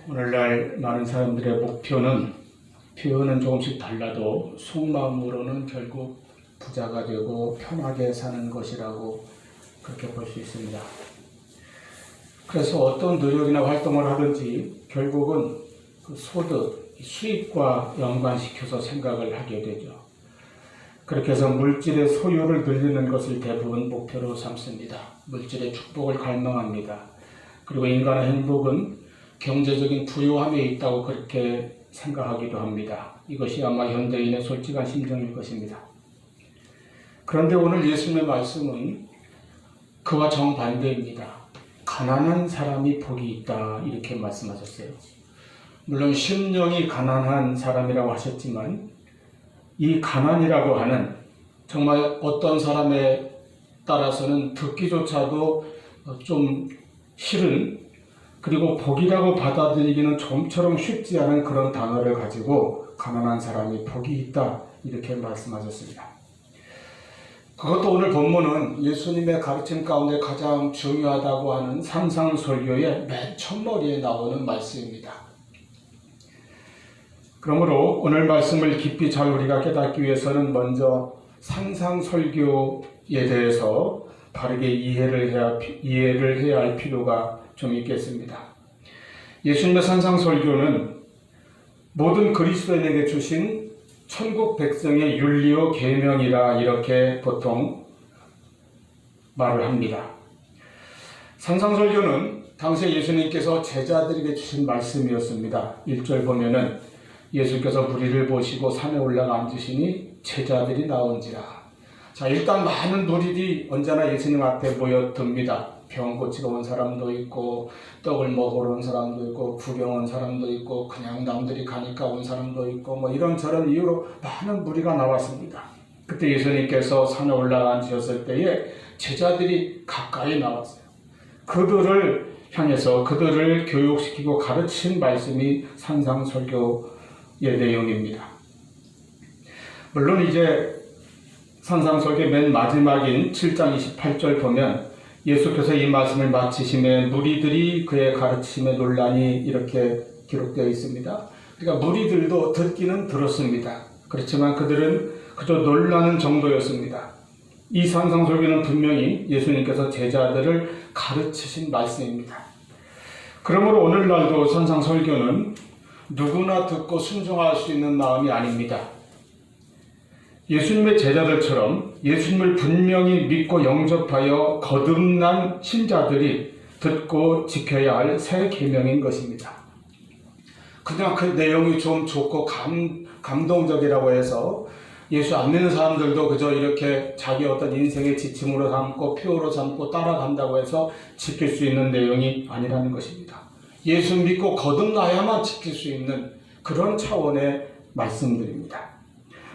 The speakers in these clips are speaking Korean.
오늘날 많은 사람들의 목표는 표현은 조금씩 달라도 속마음으로는 결국 부자가 되고 편하게 사는 것이라고 그렇게 볼 수 있습니다. 그래서 어떤 노력이나 활동을 하든지 결국은 그 소득, 수입과 연관시켜서 생각을 하게 되죠. 그렇게 해서 물질의 소유를 늘리는 것을 대부분 목표로 삼습니다. 물질의 축복을 갈망합니다. 그리고 인간의 행복은 경제적인 부유함에 있다고 그렇게 생각하기도 합니다. 이것이 아마 현대인의 솔직한 심정일 것입니다. 그런데 오늘 예수님의 말씀은 그와 정반대입니다. 가난한 사람이 복이 있다 이렇게 말씀하셨어요. 물론 심령이 가난한 사람이라고 하셨지만 이 가난이라고 하는 정말 어떤 사람에 따라서는 듣기조차도 좀 싫은 그리고 복이라고 받아들이기는 좀처럼 쉽지 않은 그런 단어를 가지고 가난한 사람이 복이 있다 이렇게 말씀하셨습니다. 그것도 오늘 본문은 예수님의 가르침 가운데 가장 중요하다고 하는 산상설교의 맨 첫머리에 나오는 말씀입니다. 그러므로 오늘 말씀을 깊이 잘 우리가 깨닫기 위해서는 먼저 산상설교에 대해서 바르게 이해를 해야 할 필요가 좀 있겠습니다. 예수님의 산상설교는 모든 그리스도인에게 주신 천국 백성의 윤리요 계명이라 이렇게 보통 말을 합니다. 산상설교는 당시 예수님께서 제자들에게 주신 말씀이었습니다. 1절 보면은 예수께서 무리를 보시고 산에 올라가 앉으시니 제자들이 나온지라. 자, 일단 많은 무리들이 언제나 예수님 앞에 모여듭니다. 병 고치러 온 사람도 있고 떡을 먹으러 온 사람도 있고 구경 온 사람도 있고 그냥 남들이 가니까 온 사람도 있고 뭐 이런저런 이유로 많은 무리가 나왔습니다. 그때 예수님께서 산에 올라가 앉으셨을 때에 제자들이 가까이 나왔어요. 그들을 향해서 그들을 교육시키고 가르친 말씀이 산상설교의 내용입니다. 물론 이제 산상설교의 맨 마지막인 7장 28절 보면 예수께서 이 말씀을 마치심에 무리들이 그의 가르침에 논란이 이렇게 기록되어 있습니다. 그러니까 무리들도 듣기는 들었습니다. 그렇지만 그들은 그저 놀라는 정도였습니다. 이 산상설교는 분명히 예수님께서 제자들을 가르치신 말씀입니다. 그러므로 오늘날도 산상설교는 누구나 듣고 순종할 수 있는 마음이 아닙니다. 예수님의 제자들처럼 예수님을 분명히 믿고 영접하여 거듭난 신자들이 듣고 지켜야 할 새 계명인 것입니다. 그냥 그 내용이 좀 좋고 감동적이라고 해서 예수 안 믿는 사람들도 그저 이렇게 자기 어떤 인생의 지침으로 삼고 표로 삼고 따라간다고 해서 지킬 수 있는 내용이 아니라는 것입니다. 예수 믿고 거듭나야만 지킬 수 있는 그런 차원의 말씀들입니다.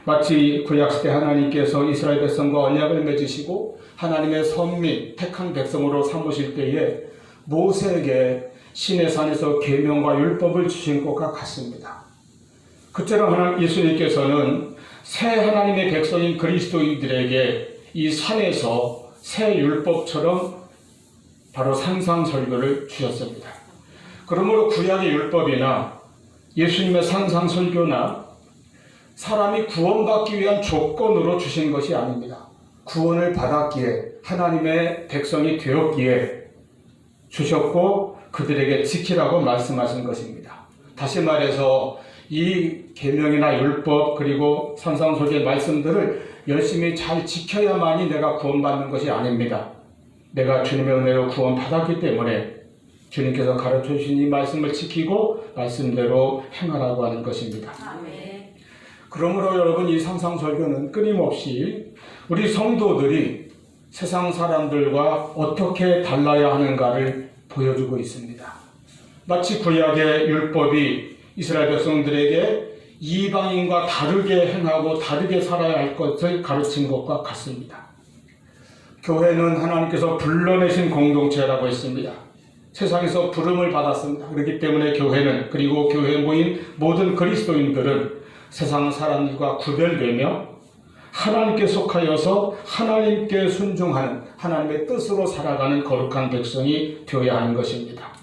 마치 구약시대 하나님께서 이스라엘 백성과 언약을 맺으시고 하나님의 선민 택한 백성으로 삼으실 때에 모세에게 시내산에서 계명과 율법을 주신 것과 같습니다. 그처럼 예수님께서는 새 하나님의 백성인 그리스도인들에게 이 산에서 새 율법처럼 바로 산상설교를 주셨습니다. 그러므로 구약의 율법이나 예수님의 산상설교나 사람이 구원받기 위한 조건으로 주신 것이 아닙니다. 구원을 받았기에 하나님의 백성이 되었기에 주셨고 그들에게 지키라고 말씀하신 것입니다. 다시 말해서 이 계명이나 율법 그리고 산상설교의 말씀들을 열심히 잘 지켜야만이 내가 구원받는 것이 아닙니다. 내가 주님의 은혜로 구원받았기 때문에 주님께서 가르쳐 주신 이 말씀을 지키고 말씀대로 행하라고 하는 것입니다. 아멘. 그러므로 여러분 이 산상설교는 끊임없이 우리 성도들이 세상 사람들과 어떻게 달라야 하는가를 보여주고 있습니다. 마치 구약의 율법이 이스라엘 백성들에게 이방인과 다르게 행하고 다르게 살아야 할 것을 가르친 것과 같습니다. 교회는 하나님께서 불러내신 공동체라고 했습니다. 세상에서 부름을 받았습니다. 그렇기 때문에 교회는 그리고 교회에 모인 모든 그리스도인들은 세상 사람들과 구별되며 하나님께 속하여서 하나님께 순종하는 하나님의 뜻으로 살아가는 거룩한 백성이 되어야 하는 것입니다.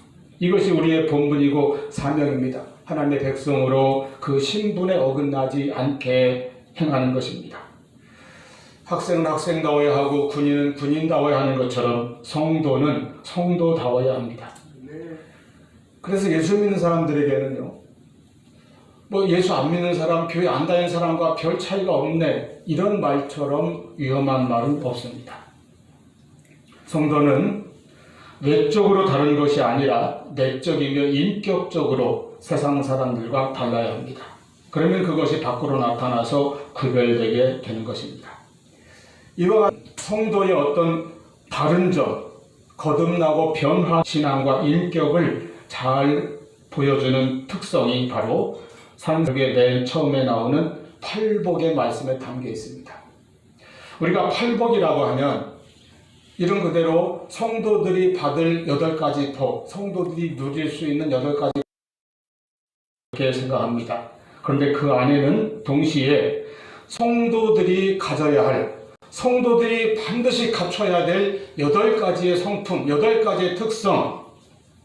이것이 우리의 본분이고 사명입니다. 하나님의 백성으로 그 신분에 어긋나지 않게 행하는 것입니다. 학생은 학생다워야 하고 군인은 군인다워야 하는 것처럼 성도는 성도다워야 합니다. 그래서 예수 믿는 사람들에게는요, 뭐 예수 안 믿는 사람, 교회 안 다니는 사람과 별 차이가 없네, 이런 말처럼 위험한 말은 없습니다. 성도는 외적으로 다른 것이 아니라 내적이며 인격적으로 세상 사람들과 달라야 합니다. 그러면 그것이 밖으로 나타나서 구별되게 되는 것입니다. 이와 같은 성도의 어떤 다른 점, 거듭나고 변화 신앙과 인격을 잘 보여주는 특성이 바로 산적의 맨 처음에 나오는 팔복의 말씀에 담겨 있습니다. 우리가 팔복이라고 하면 이런 그대로 성도들이 받을 8가지 복, 성도들이 누릴 수 있는 8가지 이렇게 생각합니다. 그런데 그 안에는 동시에 성도들이 가져야 할, 성도들이 반드시 갖춰야 될 8가지의 성품, 8가지의 특성,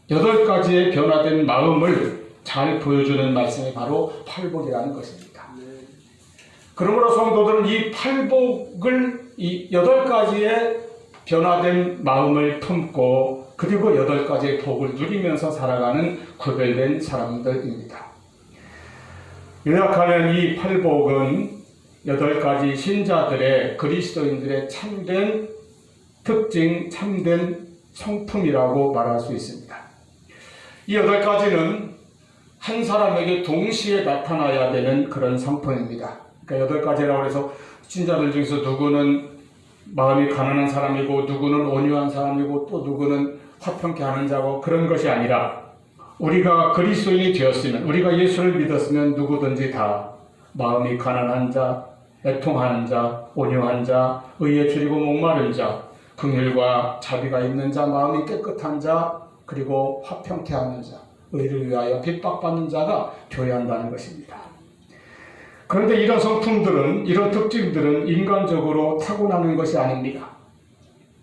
8가지의 변화된 마음을 잘 보여주는 말씀이 바로 팔복이라는 것입니다. 그러므로 성도들은 이 팔복을, 이 8가지의 변화된 마음을 품고 그리고 8가지의 복을 누리면서 살아가는 구별된 사람들입니다. 요약하면 이 팔복은 8가지 신자들의, 그리스도인들의 참된 특징, 참된 성품이라고 말할 수 있습니다. 이 8가지는 한 사람에게 동시에 나타나야 되는 그런 성품입니다. 그러니까 8가지라고 해서 신자들 중에서 누구는 마음이 가난한 사람이고 누구는 온유한 사람이고 또 누구는 화평케 하는 자고 그런 것이 아니라 우리가 그리스도인이 되었으면, 우리가 예수를 믿었으면 누구든지 다 마음이 가난한 자, 애통하는 자, 온유한 자, 의에 줄이고 목마른 자, 긍휼과 자비가 있는 자, 마음이 깨끗한 자, 그리고 화평케 하는 자, 의를 위하여 핍박받는 자가 되어야 한다는 것입니다. 그런데 이런 성품들은, 이런 특징들은 인간적으로 타고나는 것이 아닙니다.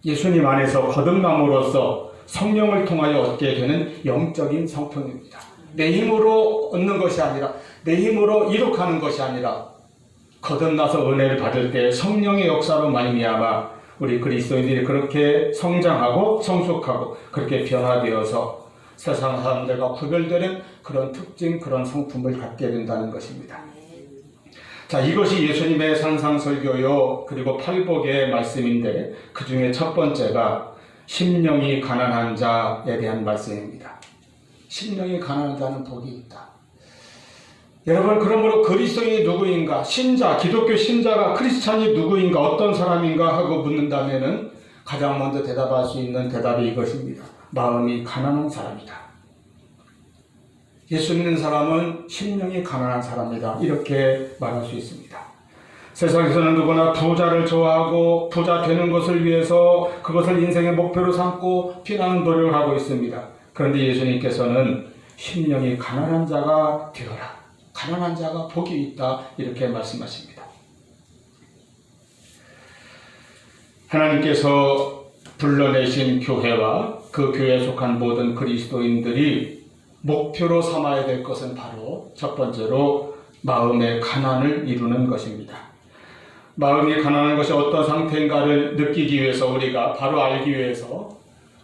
예수님 안에서 거듭남으로써 성령을 통하여 얻게 되는 영적인 성품입니다. 내 힘으로 얻는 것이 아니라, 내 힘으로 이룩하는 것이 아니라 거듭나서 은혜를 받을 때 성령의 역사로 말미암아 우리 그리스도인들이 그렇게 성장하고 성숙하고 그렇게 변화되어서 세상 사람들과 구별되는 그런 특징, 그런 성품을 갖게 된다는 것입니다. 자, 이것이 예수님의 산상설교요, 그리고 팔복의 말씀인데 그 중에 첫 번째가 심령이 가난한 자에 대한 말씀입니다. 심령이 가난한 자는 복이 있다. 여러분, 그러므로 그리스도인이 누구인가, 신자, 기독교 신자가, 크리스찬이 누구인가, 어떤 사람인가 하고 묻는다면은 가장 먼저 대답할 수 있는 대답이 이것입니다. 마음이 가난한 사람이다. 예수 믿는 사람은 심령이 가난한 사람이다. 이렇게 말할 수 있습니다. 세상에서는 누구나 부자를 좋아하고 부자 되는 것을 위해서 그것을 인생의 목표로 삼고 피나는 노력을 하고 있습니다. 그런데 예수님께서는 심령이 가난한 자가 되어라. 가난한 자가 복이 있다. 이렇게 말씀하십니다. 하나님께서 불러내신 교회와 그 교회에 속한 모든 그리스도인들이 목표로 삼아야 될 것은 바로 첫 번째로 마음의 가난을 이루는 것입니다. 마음이 가난한 것이 어떤 상태인가를 느끼기 위해서, 우리가 바로 알기 위해서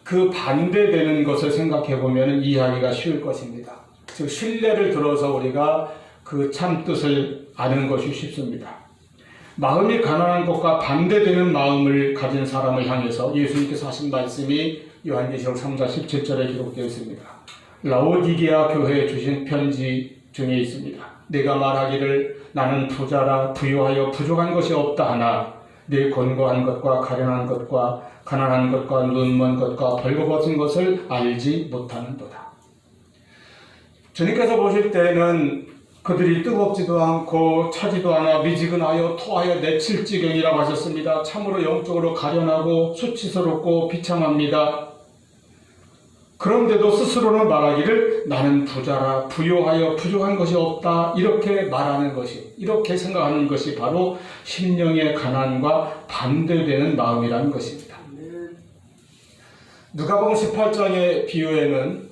그 반대되는 것을 생각해 보면 이해하기가 쉬울 것입니다. 즉 신뢰를 들어서 우리가 그 참 뜻을 아는 것이 쉽습니다. 마음이 가난한 것과 반대되는 마음을 가진 사람을 향해서 예수님께서 하신 말씀이 요한계시록 3장 17절에 기록되어 있습니다. 라오디게아 교회에 주신 편지 중에 있습니다. 내가 말하기를 나는 부자라 부유하여 부족한 것이 없다 하나 내 권고한 것과 가련한 것과 가난한 것과 눈먼 것과 벌거벗은 것을 알지 못하는도다. 주님께서 보실 때는 그들이 뜨겁지도 않고 차지도 않아 미지근하여 토하여 내칠 지경이라고 하셨습니다. 참으로 영적으로 가련하고 수치스럽고 비참합니다. 그런데도 스스로는 말하기를 나는 부자라 부유하여 부족한 것이 없다 이렇게 말하는 것이, 이렇게 생각하는 것이 바로 심령의 가난과 반대되는 마음이라는 것입니다. 누가복음 18장의 비유에는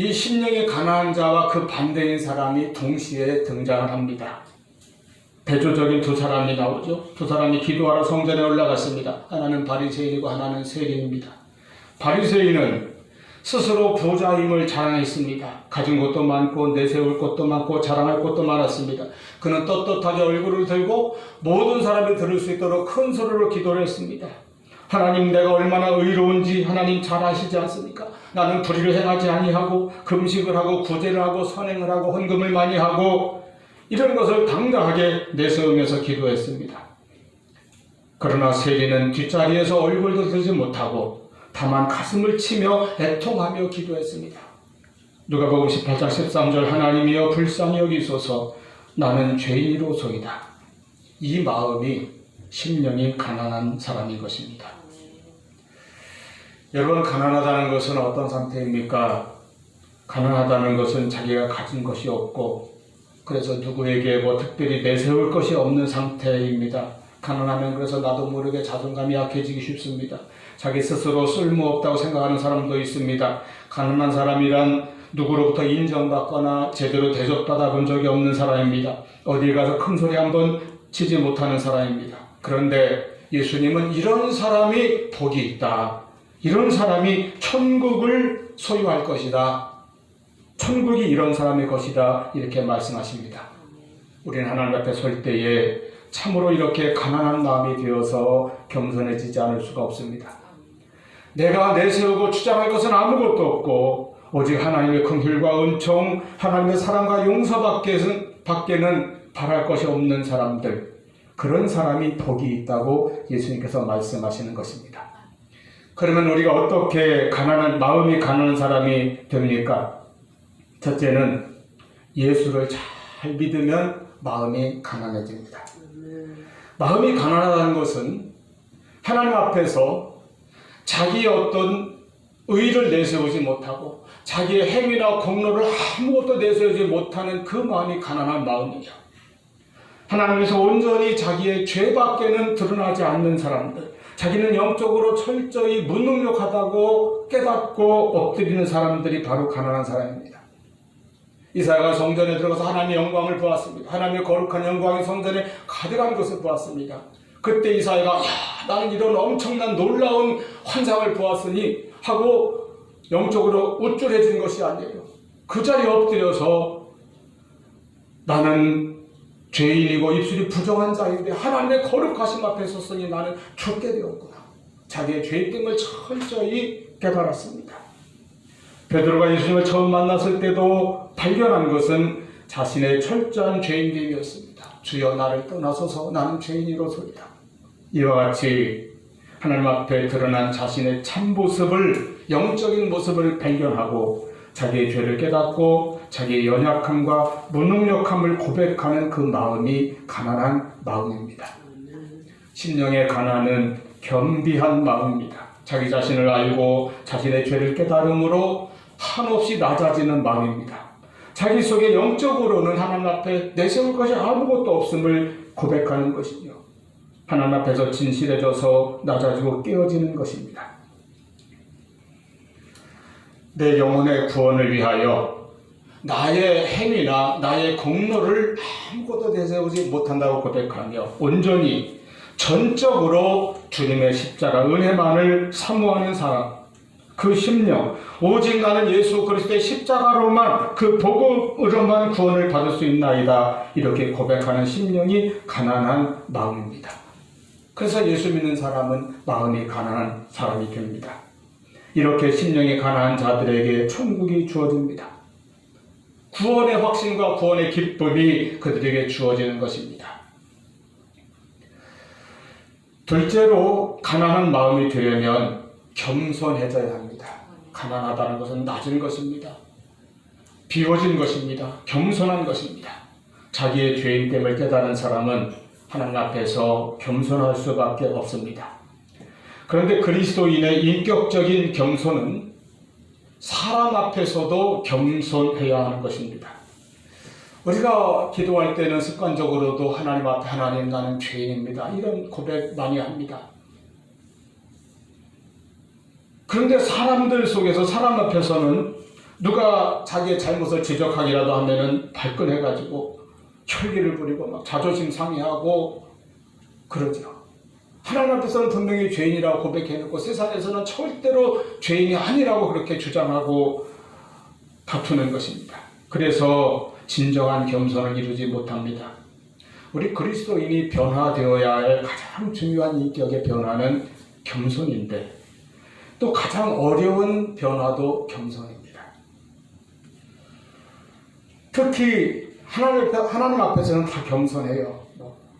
이 심령이 가난한 자와 그 반대인 사람이 동시에 등장을 합니다. 대조적인 두 사람이 나오죠. 두 사람이 기도하러 성전에 올라갔습니다. 하나는 바리새인이고 하나는 세리입니다. 바리새인은 스스로 부자임을 자랑했습니다. 가진 것도 많고 내세울 것도 많고 자랑할 것도 많았습니다. 그는 떳떳하게 얼굴을 들고 모든 사람이 들을 수 있도록 큰 소리로 기도를 했습니다. 하나님, 내가 얼마나 의로운지 하나님 잘 아시지 않습니까? 나는 불의를 행하지 아니하고 금식을 하고 구제를 하고 선행을 하고 헌금을 많이 하고 이런 것을 당당하게 내세우면서 기도했습니다. 그러나 세리는 뒷자리에서 얼굴도 들지 못하고 다만 가슴을 치며 애통하며 기도했습니다. 누가복음 18장 13절 하나님이여 불쌍히 여기소서 나는 죄인이로소이다. 이 마음이 심령이 가난한 사람인 것입니다. 여러분, 가난하다는 것은 어떤 상태입니까? 가난하다는 것은 자기가 가진 것이 없고 그래서 누구에게 특별히 내세울 것이 없는 상태입니다. 가난하면 그래서 나도 모르게 자존감이 약해지기 쉽습니다. 자기 스스로 쓸모없다고 생각하는 사람도 있습니다. 가난한 사람이란 누구로부터 인정받거나 제대로 대접받아 본 적이 없는 사람입니다. 어디 가서 큰 소리 한번 치지 못하는 사람입니다. 그런데 예수님은 이런 사람이 복이 있다. 이런 사람이 천국을 소유할 것이다. 천국이 이런 사람의 것이다. 이렇게 말씀하십니다. 우리는 하나님 앞에 설 때에 참으로 이렇게 가난한 마음이 되어서 겸손해지지 않을 수가 없습니다. 내가 내세우고 주장할 것은 아무것도 없고 오직 하나님의 긍휼과 은총, 하나님의 사랑과 용서밖에는 바랄 것이 없는 사람들, 그런 사람이 복이 있다고 예수님께서 말씀하시는 것입니다. 그러면 우리가 어떻게 마음이 가난한 사람이 됩니까? 첫째는 예수를 잘 믿으면 마음이 가난해집니다. 마음이 가난하다는 것은 하나님 앞에서 자기의 어떤 의를 내세우지 못하고 자기의 행위나 공로를 아무것도 내세우지 못하는 그 마음이 가난한 마음이죠. 하나님께서 온전히 자기의 죄밖에는 드러나지 않는 사람들, 자기는 영적으로 철저히 무능력하다고 깨닫고 엎드리는 사람들이 바로 가난한 사람입니다. 이사야가 성전에 들어가서 하나님의 영광을 보았습니다. 하나님의 거룩한 영광이 성전에 가득한 것을 보았습니다. 그때 이사야가 나는 이런 엄청난 놀라운 환상을 보았으니 하고 영적으로 우쭐해진 것이 아니에요. 그 자리에 엎드려서 나는 죄인이고 입술이 부정한 자인데 하나님의 거룩하심 앞에 섰으니 나는 죽게 되었구나. 자기의 죄됨을 철저히 깨달았습니다. 베드로가 예수님을 처음 만났을 때도 발견한 것은 자신의 철저한 죄인됨이었습니다. 주여 나를 떠나소서 나는 죄인이로소이다. 이와 같이 하나님 앞에 드러난 자신의 참 모습을, 영적인 모습을 발견하고 자기의 죄를 깨닫고 자기의 연약함과 무능력함을 고백하는 그 마음이 가난한 마음입니다. 심령의 가난은 겸비한 마음입니다. 자기 자신을 알고 자신의 죄를 깨달음으로 한없이 낮아지는 마음입니다. 자기 속에 영적으로는 하나님 앞에 내세울 것이 아무것도 없음을 고백하는 것이며 하나님 앞에서 진실해져서 낮아지고 깨어지는 것입니다. 내 영혼의 구원을 위하여 나의 행위나 나의 공로를 아무것도 내세우지 못한다고 고백하며 온전히 전적으로 주님의 십자가 은혜만을 사모하는 사람, 그 심령, 오직 나는 예수 그리스도의 십자가로만 그 복음으로만 구원을 받을 수 있나이다, 이렇게 고백하는 심령이 가난한 마음입니다. 그래서 예수 믿는 사람은 마음이 가난한 사람이 됩니다. 이렇게 심령이 가난한 자들에게 천국이 주어집니다. 구원의 확신과 구원의 기쁨이 그들에게 주어지는 것입니다. 둘째로 가난한 마음이 되려면 겸손해져야 합니다. 가난하다는 것은 낮은 것입니다. 비워진 것입니다. 겸손한 것입니다. 자기의 죄인됨을 깨달은 사람은 하나님 앞에서 겸손할 수밖에 없습니다. 그런데 그리스도인의 인격적인 겸손은 사람 앞에서도 겸손해야 하는 것입니다. 우리가 기도할 때는 습관적으로도 하나님 앞에 하나님 나는 죄인입니다, 이런 고백 많이 합니다. 그런데 사람들 속에서 사람 앞에서는 누가 자기의 잘못을 지적하기라도 하면은 발끈해가지고 혈기를 부리고 막 자존심 상해하고 그러죠. 하나님 앞에서는 분명히 죄인이라고 고백해놓고 세상에서는 절대로 죄인이 아니라고 그렇게 주장하고 다투는 것입니다. 그래서 진정한 겸손을 이루지 못합니다. 우리 그리스도인이 변화되어야 할 가장 중요한 인격의 변화는 겸손인데 또 가장 어려운 변화도 겸손입니다. 특히 하나님 앞에서는 다 겸손해요.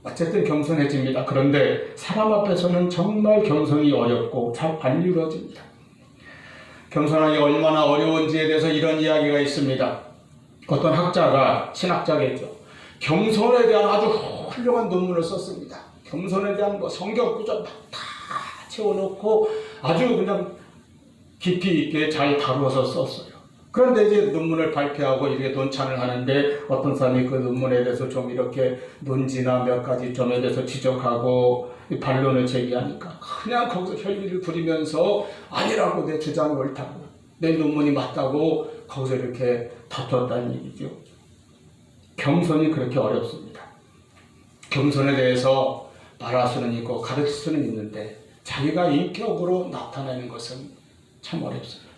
어쨌든 겸손해집니다. 그런데 사람 앞에서는 정말 겸손이 어렵고 잘 안 이루어집니다. 겸손하기 얼마나 어려운지에 대해서 이런 이야기가 있습니다. 어떤 학자가, 신학자겠죠, 겸손에 대한 아주 훌륭한 논문을 썼습니다. 겸손에 대한 성경 구절 다 채워놓고 아주 그냥 깊이 있게 잘 다루어서 썼어요. 그런데 이제 논문을 발표하고 이렇게 논찬을 하는데 어떤 사람이 그 논문에 대해서 좀 이렇게 논지나 몇 가지 점에 대해서 지적하고 반론을 제기하니까 그냥 거기서 혈기를 부리면서 아니라고, 내 주장이 옳다고, 내 논문이 맞다고 거기서 이렇게 다투었다는 얘기죠. 겸손이 그렇게 어렵습니다. 겸손에 대해서 말할 수는 있고 가르칠 수는 있는데 자기가 인격으로 나타내는 것은 참 어렵습니다.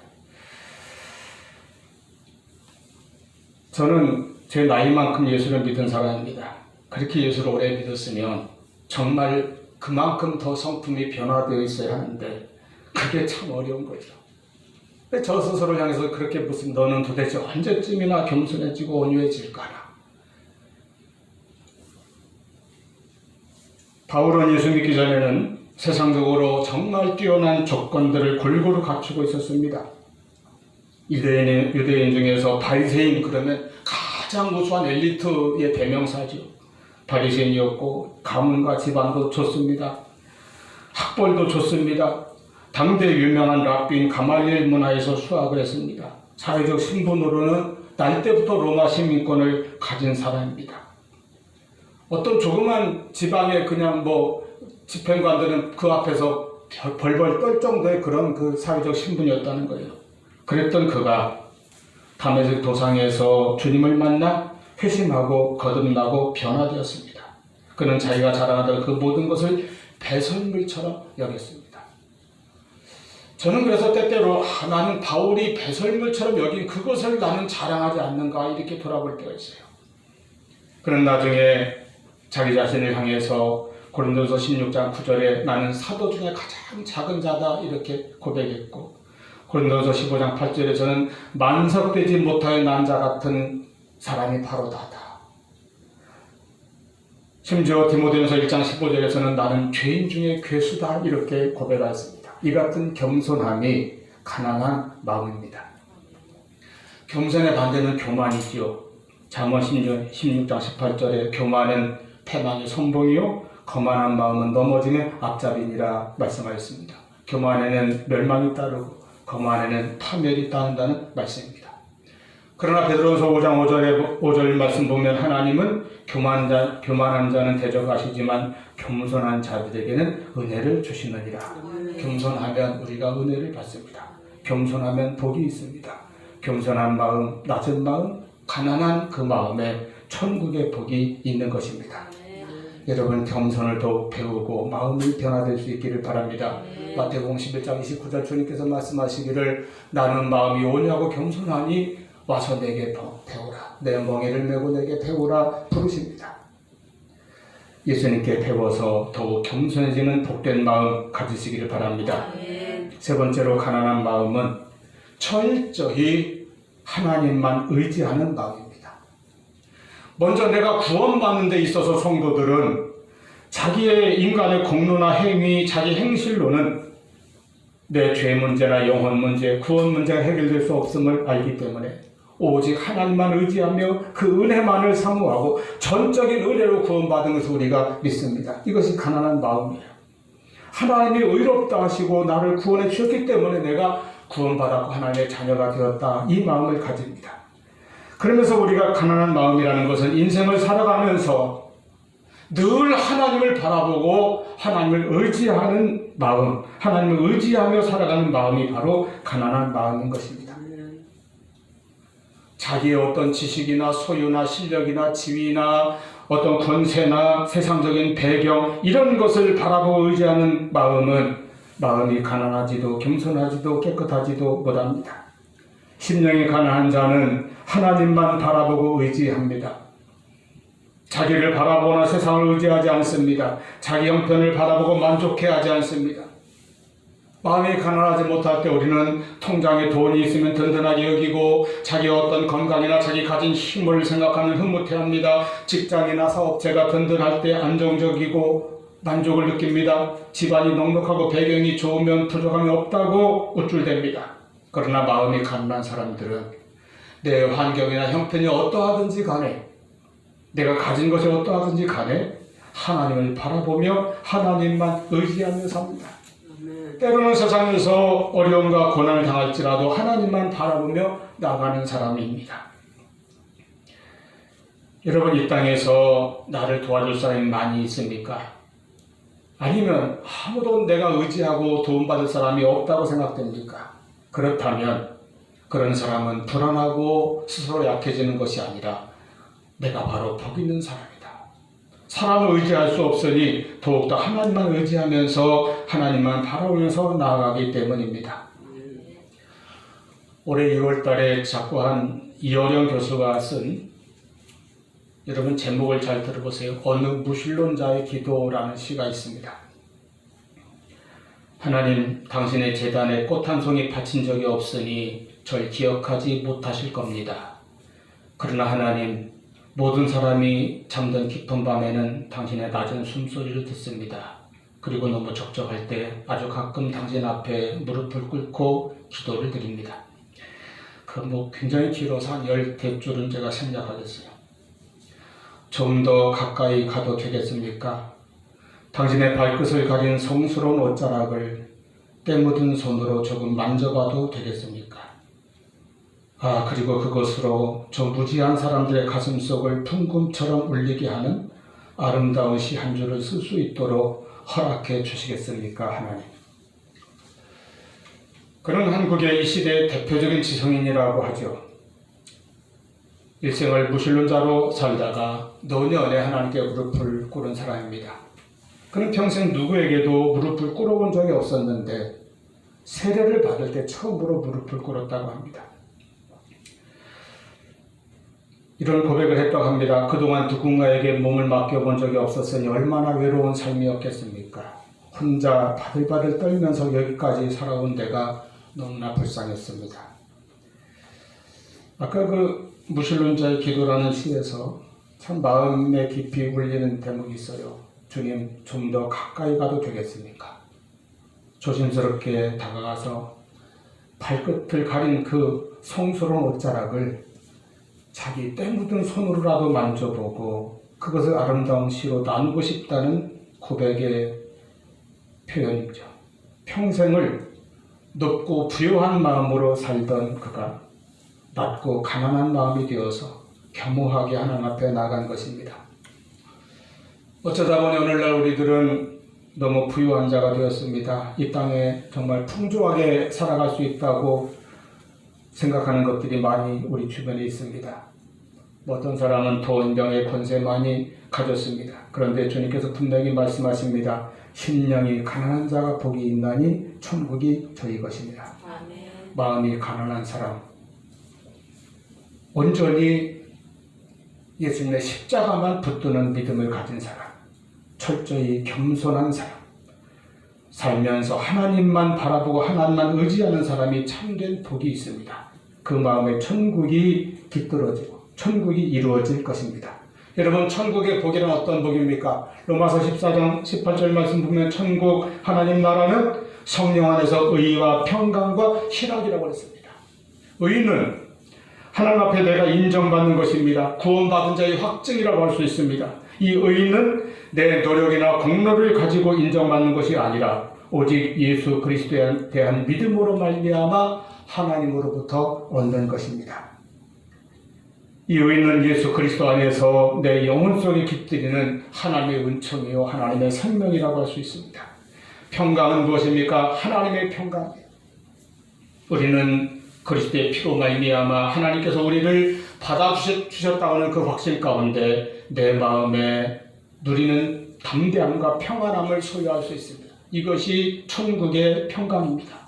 저는 제 나이만큼 예수를 믿은 사람입니다. 그렇게 예수를 오래 믿었으면 정말 그만큼 더 성품이 변화되어 있어야 하는데 그게 참 어려운 거죠. 저 스스로를 향해서 그렇게 무슨 너는 도대체 언제쯤이나 겸손해지고 온유해질까나. 바울은 예수 믿기 전에는 세상적으로 정말 뛰어난 조건들을 골고루 갖추고 있었습니다. 유대인 중에서 바리새인 그러면 가장 우수한 엘리트의 대명사죠. 바리새인이었고 가문과 집안도 좋습니다. 학벌도 좋습니다. 당대 유명한 랍비인 가말리엘 문화에서 수학을 했습니다. 사회적 신분으로는 날 때부터 로마 시민권을 가진 사람입니다. 어떤 조그만 지방의 그냥 집행관들은 그 앞에서 벌벌 떨 정도의 그런 그 사회적 신분이었다는 거예요. 그랬던 그가 다메섹 도상에서 주님을 만나 회심하고 거듭나고 변화되었습니다. 그는 자기가 자랑하던 그 모든 것을 배설물처럼 여겼습니다. 저는 그래서 때때로 나는 바울이 배설물처럼 여긴 그것을 나는 자랑하지 않는가 이렇게 돌아볼 때가 있어요. 그는 나중에 자기 자신을 향해서 고린도서 16장 9절에 나는 사도 중에 가장 작은 자다 이렇게 고백했고, 고린도서 15장 8절에서는 만석되지 못하여 난 자 같은 사람이 바로 나다. 심지어 디모데전서 1장 15절에서는 나는 죄인 중에 괴수다 이렇게 고백하였습니다. 이 같은 겸손함이 가난한 마음입니다. 겸손의 반대는 교만이지요. 잠언 16장 18절에 교만은 패망의 선봉이요 거만한 마음은 넘어짐의 앞잡이니라 말씀하였습니다. 교만에는 멸망이 따르고 거만에는 파멸이 따른다는 말씀입니다. 그러나 베드로전서 5장 5절 말씀 보면 하나님은 교만한 자는 대적하시지만 겸손한 자들에게는 은혜를 주시느니라. 겸손하면 우리가 은혜를 받습니다. 겸손하면 복이 있습니다. 겸손한 마음, 낮은 마음, 가난한 그 마음에 천국의 복이 있는 것입니다. 여러분 겸손을 더욱 배우고 마음이 변화될 수 있기를 바랍니다. 마태복음 11장 29절 주님께서 말씀하시기를 나는 마음이 온유하고 겸손하니 와서 내게 배우라. 내 멍에를 메고 내게 배우라 부르십니다. 예수님께 배워서 더욱 겸손해지는 복된 마음 가지시기를 바랍니다. 세 번째로 가난한 마음은 철저히 하나님만 의지하는 마음입니다. 먼저 내가 구원받는 데 있어서 성도들은 자기의 인간의 공로나 행위, 자기 행실로는 내 죄 문제나 영혼 문제, 구원 문제가 해결될 수 없음을 알기 때문에 오직 하나님만 의지하며 그 은혜만을 사모하고 전적인 은혜로 구원받은 것을 우리가 믿습니다. 이것이 가난한 마음이에요. 하나님이 의롭다 하시고 나를 구원해 주셨기 때문에 내가 구원받았고 하나님의 자녀가 되었다. 이 마음을 가집니다. 그러면서 우리가 가난한 마음이라는 것은 인생을 살아가면서 늘 하나님을 바라보고 하나님을 의지하는 마음, 하나님을 의지하며 살아가는 마음이 바로 가난한 마음인 것입니다. 자기의 어떤 지식이나 소유나 실력이나 지위나 어떤 권세나 세상적인 배경 이런 것을 바라보고 의지하는 마음이 가난하지도 겸손하지도 깨끗하지도 못합니다. 심령이 가난한 자는 하나님만 바라보고 의지합니다. 자기를 바라보거나 세상을 의지하지 않습니다. 자기 형편을 바라보고 만족해하지 않습니다. 마음이 가난하지 못할 때 우리는 통장에 돈이 있으면 든든하게 여기고 자기 어떤 건강이나 자기 가진 힘을 생각하면 흐뭇해합니다. 직장이나 사업체가 든든할 때 안정적이고 만족을 느낍니다. 집안이 넉넉하고 배경이 좋으면 부족함이 없다고 우쭐댑니다. 그러나 마음이 가난한 사람들은 내 환경이나 형편이 어떠하든지 간에 내가 가진 것이 어떠하든지 간에 하나님을 바라보며 하나님만 의지하며 삽니다. 때로는 세상에서 어려움과 고난을 당할지라도 하나님만 바라보며 나가는 사람입니다. 여러분, 이 땅에서 나를 도와줄 사람이 많이 있습니까? 아니면 아무도 내가 의지하고 도움받을 사람이 없다고 생각됩니까? 그렇다면 그런 사람은 불안하고 스스로 약해지는 것이 아니라 내가 바로 복 있는 사람이다. 사람을 의지할 수 없으니 더욱더 하나님만 의지하면서 하나님만 바라보면서 나아가기 때문입니다. 올해 2월 달에 작고한 이어령 교수가 쓴, 여러분 제목을 잘 들어보세요. 어느 무신론자의 기도라는 시가 있습니다. 하나님, 당신의 제단에 꽃 한 송이 바친 적이 없으니 절 기억하지 못하실 겁니다. 그러나 하나님, 모든 사람이 잠든 깊은 밤에는 당신의 낮은 숨소리를 듣습니다. 그리고 너무 적적할 때 아주 가끔 당신 앞에 무릎을 꿇고 기도를 드립니다. 굉장히 길어서 한 10대줄은 제가 생략하겠어요. 좀 더 가까이 가도 되겠습니까? 당신의 발끝을 가린 성스러운 옷자락을 때 묻은 손으로 조금 만져봐도 되겠습니까? 그리고 그것으로 저 무지한 사람들의 가슴속을 풍금처럼 울리게 하는 아름다운 시 한 줄을 쓸 수 있도록 허락해 주시겠습니까, 하나님? 그는 한국의 이 시대의 대표적인 지성인이라고 하죠. 일생을 무신론자로 살다가 노년에 하나님께 무릎을 꿇은 사람입니다. 그는 평생 누구에게도 무릎을 꿇어본 적이 없었는데 세례를 받을 때 처음으로 무릎을 꿇었다고 합니다. 이런 고백을 했다고 합니다. 그동안 누군가에게 몸을 맡겨본 적이 없었으니 얼마나 외로운 삶이었겠습니까? 혼자 바들바들 떨면서 여기까지 살아온 데가 너무나 불쌍했습니다. 아까 무신론자의 기도라는 시에서 참 마음에 깊이 울리는 대목이 있어요. 주님, 좀 더 가까이 가도 되겠습니까? 조심스럽게 다가가서 발끝을 가린 그 성스러운 옷자락을 자기 때 묻은 손으로라도 만져보고 그것을 아름다운 시로 나누고 싶다는 고백의 표현이죠. 평생을 높고 부요한 마음으로 살던 그가 낮고 가난한 마음이 되어서 겸허하게 하나님 앞에 나간 것입니다. 어쩌다 보니 오늘날 우리들은 너무 부유한 자가 되었습니다. 이 땅에 정말 풍조하게 살아갈 수 있다고 생각하는 것들이 많이 우리 주변에 있습니다. 어떤 사람은 돈, 명예, 권세 많이 가졌습니다. 그런데 주님께서 분명히 말씀하십니다. 심령이 가난한 자가 복이 있나니 천국이 저희 것입니다. 아멘. 마음이 가난한 사람, 온전히 예수님의 십자가만 붙드는 믿음을 가진 사람, 철저히 겸손한 사람, 살면서 하나님만 바라보고 하나님만 의지하는 사람이 참된 복이 있습니다. 그 마음에 천국이 깃들어지고 천국이 이루어질 것입니다. 여러분, 천국의 복이란 어떤 복입니까? 로마서 14장 18절 말씀 보면 천국 하나님 나라는 성령 안에서 의와 평강과 희락이라고 했습니다. 의는 하나님 앞에 내가 인정받는 것입니다. 구원받은 자의 확증이라고 할 수 있습니다. 이 의는 내 노력이나 공로를 가지고 인정받는 것이 아니라 오직 예수 그리스도에 대한 믿음으로 말미암아 하나님으로부터 얻는 것입니다. 이 의는 예수 그리스도 안에서 내 영혼 속에 깃들이는 하나님의 은총이요 하나님의 생명이라고 할 수 있습니다. 평강은 무엇입니까? 하나님의 평강이에요. 우리는 그리스도의 피로 말미암아 하나님께서 우리를 받아주셨다고 하는 그 확신 가운데 내 마음에 누리는 담대함과 평안함을 소유할 수 있습니다. 이것이 천국의 평강입니다.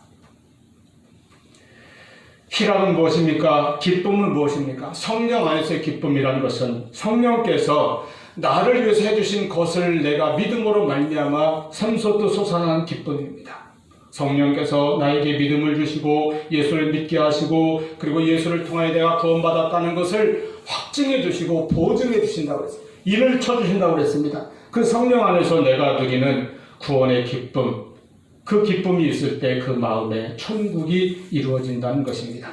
희락은 무엇입니까? 기쁨은 무엇입니까? 성령 안에서의 기쁨이라는 것은 성령께서 나를 위해서 해주신 것을 내가 믿음으로 말미암아 샘솟듯 솟아나는 기쁨입니다. 성령께서 나에게 믿음을 주시고 예수를 믿게 하시고 그리고 예수를 통하여 내가 구원받았다는 것을 확증해 주시고 보증해 주신다고 했습니다. 일을 쳐주신다고 했습니다. 그 성령 안에서 내가 누리는 구원의 기쁨, 그 기쁨이 있을 때 그 마음에 천국이 이루어진다는 것입니다.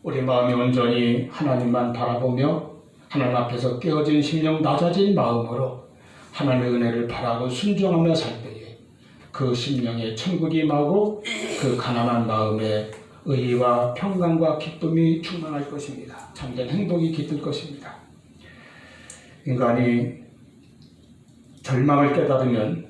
우리 마음이 온전히 하나님만 바라보며 하나님 앞에서 깨어진 심령 낮아진 마음으로 하나님의 은혜를 바라고 순종하며 살 때에 그 심령에 천국이 임하고 그 가난한 마음에 의와 평강과 기쁨이 충만할 것입니다. 참된 행복이 깃들 것입니다. 인간이 절망을 깨달으면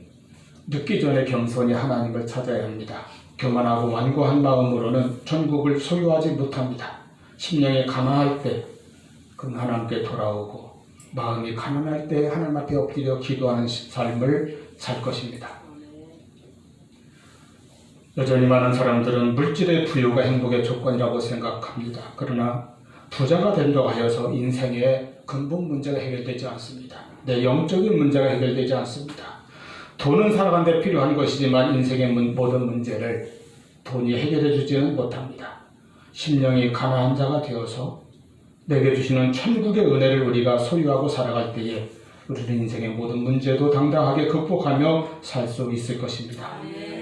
늦기 전에 겸손히 하나님을 찾아야 합니다. 교만하고 완고한 마음으로는 천국을 소유하지 못합니다. 심령이 가난할 때 그 하나님께 돌아오고 마음이 가난할 때 하나님 앞에 엎드려 기도하는 삶을 살 것입니다. 여전히 많은 사람들은 물질의 부유가 행복의 조건이라고 생각합니다. 그러나 부자가 된다고 하여서 인생의 근본 문제가 해결되지 않습니다. 내 영적인 문제가 해결되지 않습니다. 돈은 살아가는 데 필요한 것이지만 인생의 모든 문제를 돈이 해결해 주지는 못합니다. 심령이 가난한 자가 되어서 내게 주시는 천국의 은혜를 우리가 소유하고 살아갈 때에 우리는 인생의 모든 문제도 당당하게 극복하며 살 수 있을 것입니다.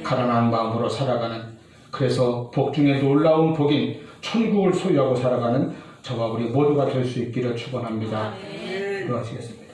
가난한 마음으로 살아가는, 그래서 복 중에 놀라운 복인 천국을 소유하고 살아가는 저와 우리 모두가 될 수 있기를 축원합니다. 기도하시겠습니다.